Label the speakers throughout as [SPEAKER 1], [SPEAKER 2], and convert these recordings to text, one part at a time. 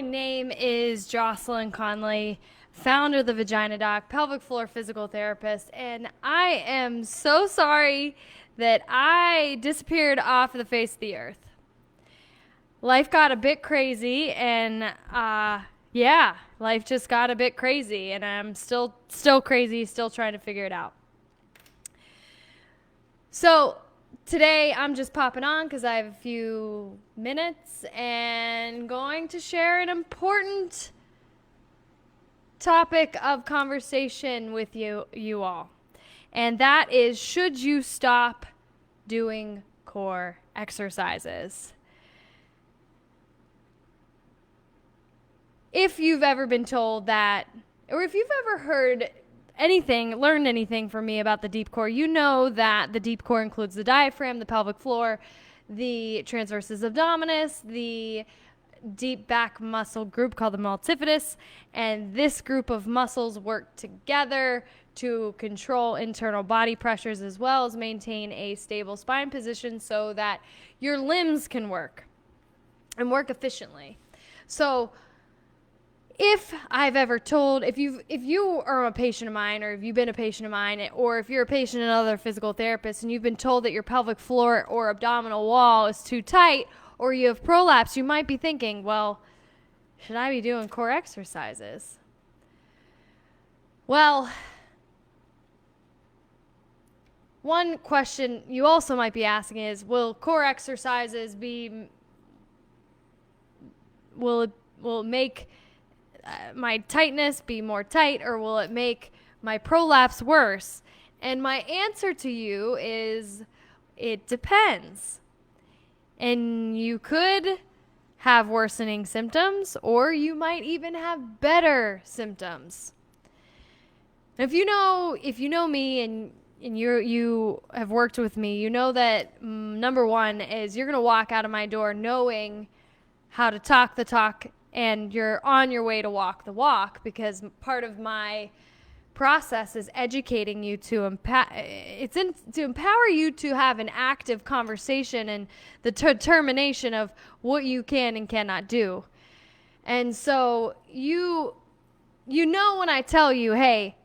[SPEAKER 1] My name is Jocelyn Conley, founder of the Vagina Doc, pelvic floor physical therapist, and I am so sorry that I disappeared off of the face of the earth. Life got a bit crazy, and life just got a bit crazy, and I'm still crazy, still trying to figure it out. So today I'm just popping on because I have a few minutes and going to share an important topic of conversation with you all. And that is, should you stop doing core exercises? If you've ever been told that, or if you've ever heard learned anything from me about the deep core, you know that the deep core includes the diaphragm, the pelvic floor, the transversus abdominis, the deep back muscle group called the multifidus, and this group of muscles work together to control internal body pressures as well as maintain a stable spine position so that your limbs can work and work efficiently. So if you are a patient of mine, or if you've been a patient of mine, or if you're a patient of another physical therapist and you've been told that your pelvic floor or abdominal wall is too tight, or you have prolapse, you might be thinking, well, should I be doing core exercises? Well, one question you also might be asking is, will core exercises will it make my tightness be more tight, or will it make my prolapse worse? And my answer to you is, it depends. And you could have worsening symptoms, or you might even have better symptoms. If you know me and you have worked with me, you know that number one is you're going to walk out of my door knowing how to talk the talk, and you're on your way to walk the walk, because part of my process is educating you to empower you to have an active conversation and the determination of what you can and cannot do. And so you know when I tell you, hey,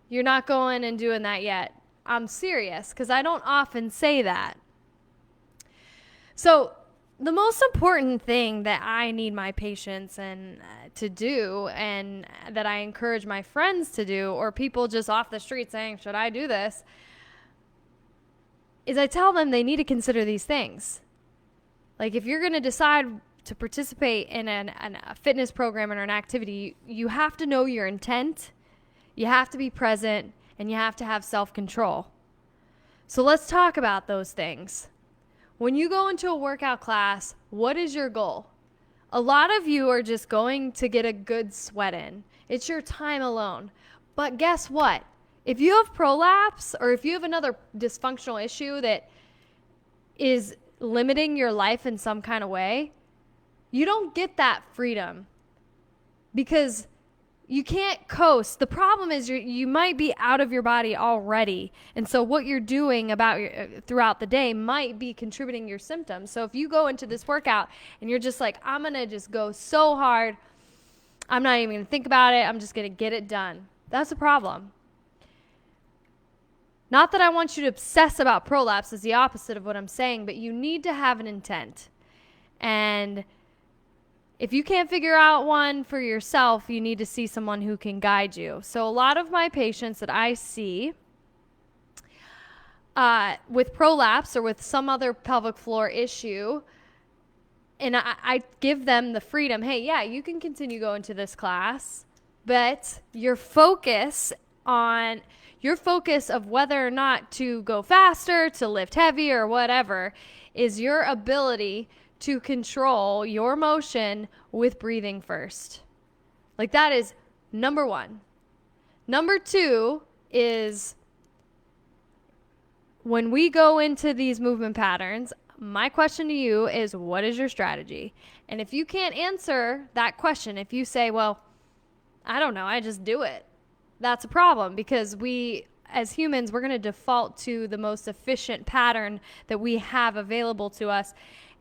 [SPEAKER 1] you're not going and doing that yet, I'm serious, because I don't often say that. So the most important thing that I need my patients to do, and that I encourage my friends to do, or people just off the street saying, should I do this, is I tell them they need to consider these things. Like, if you're going to decide to participate in a fitness program or an activity, you have to know your intent, you have to be present, and you have to have self-control. So let's talk about those things. When you go into a workout class, what is your goal? A lot of you are just going to get a good sweat in. It's your time alone. But guess what? If you have prolapse, or if you have another dysfunctional issue that is limiting your life in some kind of way, you don't get that freedom, because you can't coast. The problem is you might be out of your body already. And so what you're doing throughout the day might be contributing your symptoms. So if you go into this workout and you're just like, I'm going to just go so hard, I'm not even going to think about it, I'm just going to get it done. That's a problem. Not that I want you to obsess about prolapse, is the opposite of what I'm saying, but you need to have an intent. And if you can't figure out one for yourself, you need to see someone who can guide you. So a lot of my patients that I see with prolapse or with some other pelvic floor issue, and I give them the freedom, hey, yeah, you can continue going to this class, but your focus of whether or not to go faster, to lift heavy, or whatever, is your ability to control your motion with breathing first. Like, that is number one. Number two is, when we go into these movement patterns, my question to you is, what is your strategy? And if you can't answer that question, if you say, well, I don't know, I just do it, that's a problem, because we, as humans, we're going to default to the most efficient pattern that we have available to us.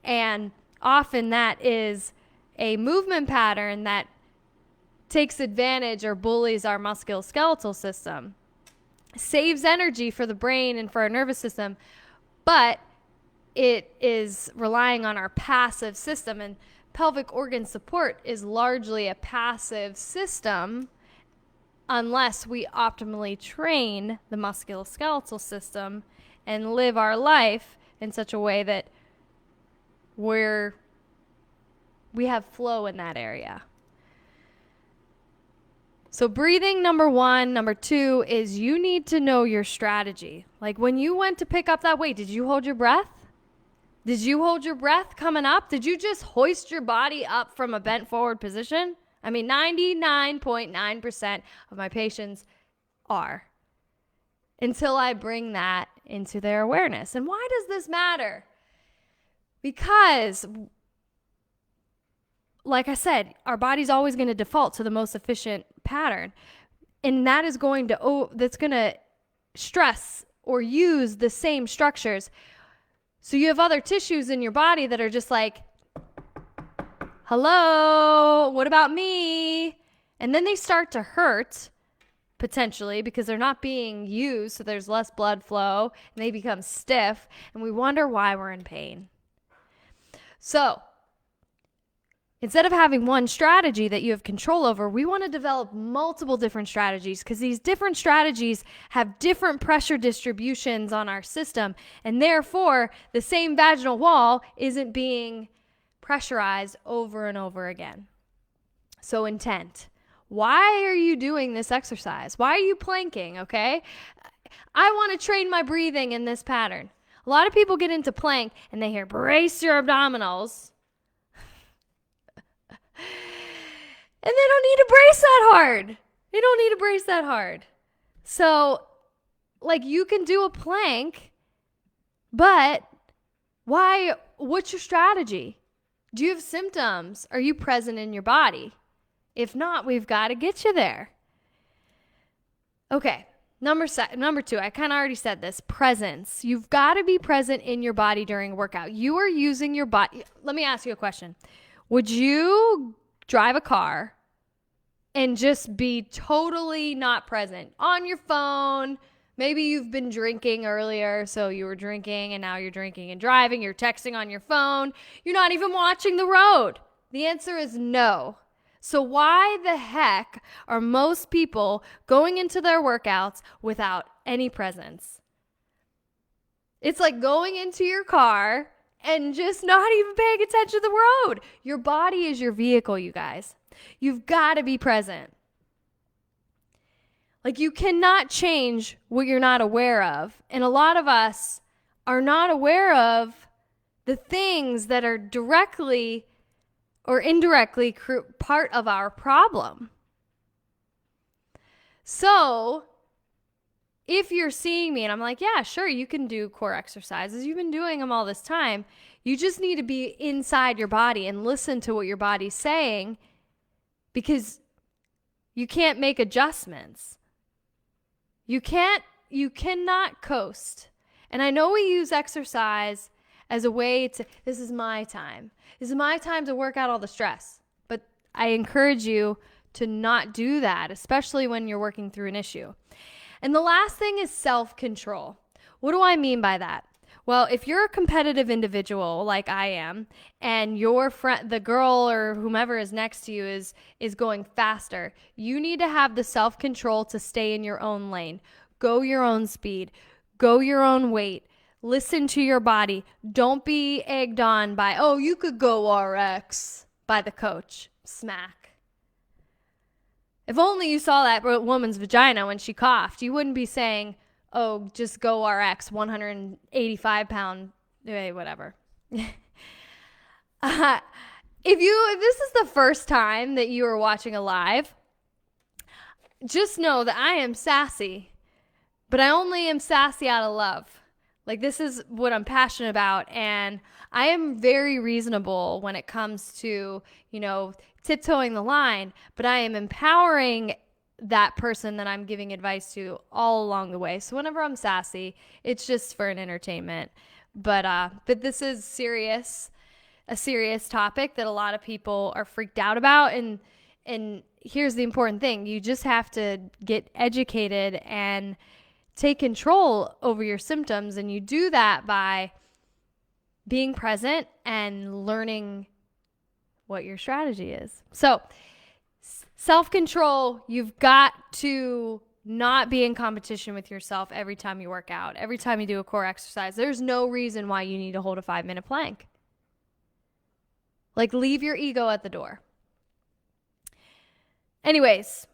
[SPEAKER 1] And often that is a movement pattern that takes advantage or bullies our musculoskeletal system, saves energy for the brain and for our nervous system, but it is relying on our passive system. And pelvic organ support is largely a passive system unless we optimally train the musculoskeletal system and live our life in such a way that we have flow in that area. So breathing, number one. Number two is you need to know your strategy. Like when you went to pick up that weight, did you hold your breath? Did you hold your breath coming up? Did you just hoist your body up from a bent forward position? I mean, 99.9% of my patients are, until I bring that into their awareness. And why does this matter? Because, like I said, our body's always going to default to the most efficient pattern. And that is going to stress or use the same structures. So you have other tissues in your body that are just like, hello, what about me? And then they start to hurt, potentially, because they're not being used, so there's less blood flow, and they become stiff, and we wonder why we're in pain. So instead of having one strategy that you have control over, we want to develop multiple different strategies, because these different strategies have different pressure distributions on our system, and therefore the same vaginal wall isn't being pressurized over and over again. So intent. Why are you doing this exercise? Why are you planking? Okay. I want to train my breathing in this pattern. A lot of people get into plank and they hear brace your abdominals. And they don't need to brace that hard. They don't need to brace that hard. So, like, you can do a plank, but why? What's your strategy? Do you have symptoms? Are you present in your body? If not, we've got to get you there. Okay, number two, I kind of already said this, presence. You've got to be present in your body during a workout. You are using your body. Let me ask you a question. Would you drive a car and just be totally not present on your phone? Maybe you've been drinking earlier, so you were drinking and now you're drinking and driving. You're texting on your phone. You're not even watching the road. The answer is no. So why the heck are most people going into their workouts without any presence? It's like going into your car and just not even paying attention to the road. Your body is your vehicle, you guys. You've got to be present. Like, you cannot change what you're not aware of. And a lot of us are not aware of the things that are directly or indirectly part of our problem. So if you're seeing me and I'm like, yeah, sure, you can do core exercises. You've been doing them all this time. You just need to be inside your body and listen to what your body's saying, because you can't make adjustments. You cannot coast. And I know we use exercise as a way to, this is my time. This is my time to work out all the stress. But I encourage you to not do that, especially when you're working through an issue. And the last thing is self-control. What do I mean by that? Well, if you're a competitive individual like I am, and your friend, the girl or whomever is next to you is going faster, you need to have the self-control to stay in your own lane. Go your own speed. Go your own weight. Listen to your body. Don't be egged on by, oh, you could go RX by the coach. Smack. If only you saw that woman's vagina when she coughed, you wouldn't be saying, oh, just go RX, 185 pound, whatever. If this is the first time that you are watching a live, just know that I am sassy, but I only am sassy out of love. Like, this is what I'm passionate about, and I am very reasonable when it comes to, tiptoeing the line, but I am empowering that person that I'm giving advice to all along the way. So whenever I'm sassy, it's just for an entertainment. But this is serious. a serious topic that a lot of people are freaked out about. And here's the important thing. You just have to get educated and take control over your symptoms. And you do that by being present and learning what your strategy is. So self-control, you've got to not be in competition with yourself every time you work out, every time you do a core exercise. There's no reason why you need to hold a 5-minute plank. Like, leave your ego at the door. Anyways,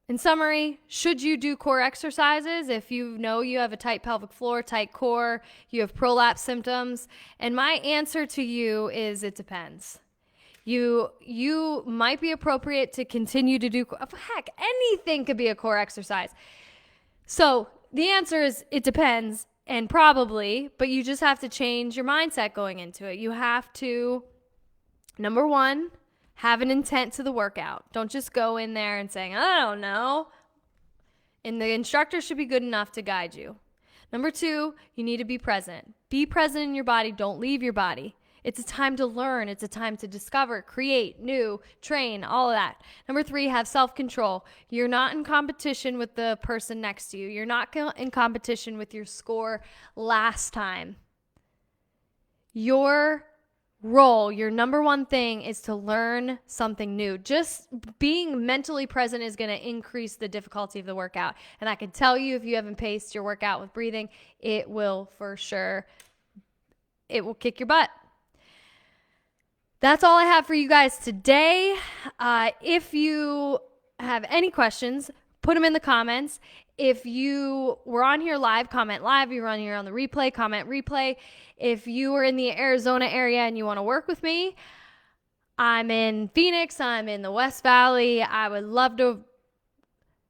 [SPEAKER 1] in summary, should you do core exercises if you know you have a tight pelvic floor, tight core, you have prolapse symptoms? And my answer to you is it depends. You might be appropriate to continue to do, heck, anything could be a core exercise. So the answer is it depends, and probably, but you just have to change your mindset going into it. You have to, number one, have an intent to the workout. Don't just go in there and saying, I don't know. And the instructor should be good enough to guide you. Number two, you need to be present. Be present in your body. Don't leave your body. It's a time to learn. It's a time to discover, create, new, train, all of that. Number three, have self-control. You're not in competition with the person next to you. You're not in competition with your score last time. Your role, your number one thing is to learn something new. Just being mentally present is going to increase the difficulty of the workout. And I can tell you, if you haven't paced your workout with breathing, it will for sure, it will kick your butt. That's all I have for you guys today. If you have any questions, put them in the comments. If you were on here live, comment live. If you were on here on the replay, comment replay. If you are in the Arizona area and you want to work with me, I'm in Phoenix. I'm in the West Valley. I would love to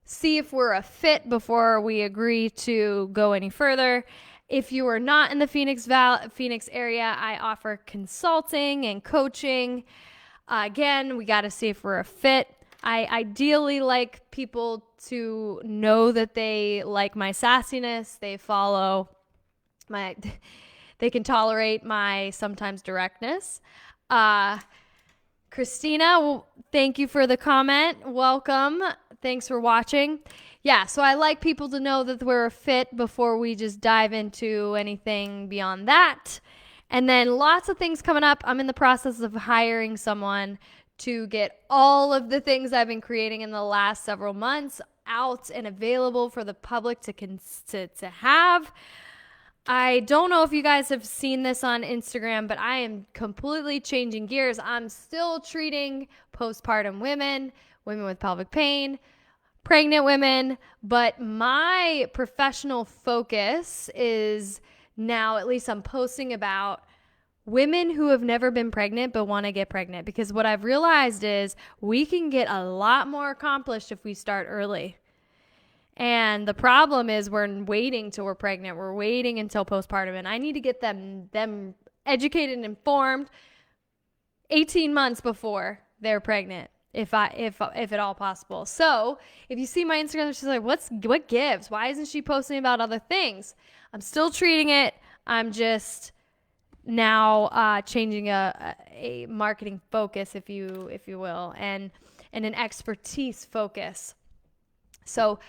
[SPEAKER 1] see if we're a fit before we agree to go any further. If you are not in the Phoenix area, I offer consulting and coaching. Again, we got to see if we're a fit. I ideally like people to know that they like my sassiness. They can tolerate my sometimes directness. Christina, thank you for the comment. Welcome. Thanks for watching. Yeah, so I like people to know that we're a fit before we just dive into anything beyond that. And then lots of things coming up. I'm in the process of hiring someone to get all of the things I've been creating in the last several months out and available for the public to have. I don't know if you guys have seen this on Instagram, but I am completely changing gears. I'm still treating postpartum women with pelvic pain, pregnant women, but my professional focus is now, at least I'm posting about women who have never been pregnant but want to get pregnant, because what I've realized is we can get a lot more accomplished if we start early. And the problem is we're waiting till we're pregnant. We're waiting until postpartum, and I need to get them educated and informed 18 months before they're pregnant, if at all possible. So if you see my Instagram, she's like, what gives? Why isn't she posting about other things? I'm still treating it. I'm just now changing a marketing focus, if you will, and an expertise focus. So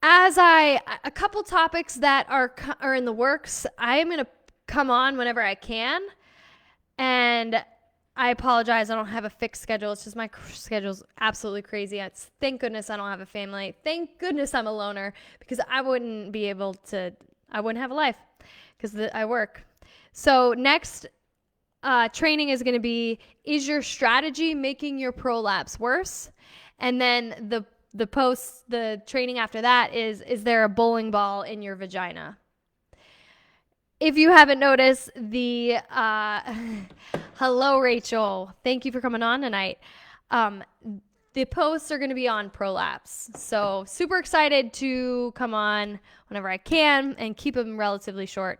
[SPEAKER 1] a couple topics that are in the works, I am going to come on whenever I can. And I apologize, I don't have a fixed schedule. It's just my schedule's absolutely crazy. Thank goodness I don't have a family. Thank goodness I'm a loner, because I wouldn't have a life because I work. So next training is going to be, is your strategy making your prolapse worse? And then the training after that is there a bowling ball in your vagina? If you haven't noticed, hello, Rachel. Thank you for coming on tonight. The posts are going to be on prolapse. So super excited to come on whenever I can and keep them relatively short.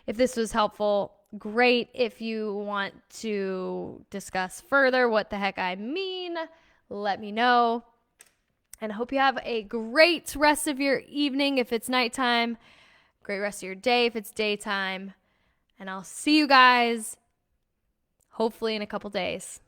[SPEAKER 1] If this was helpful, great. If you want to discuss further what the heck I mean, let me know. And I hope you have a great rest of your evening if it's nighttime. Great rest of your day if it's daytime. And I'll see you guys hopefully in a couple days.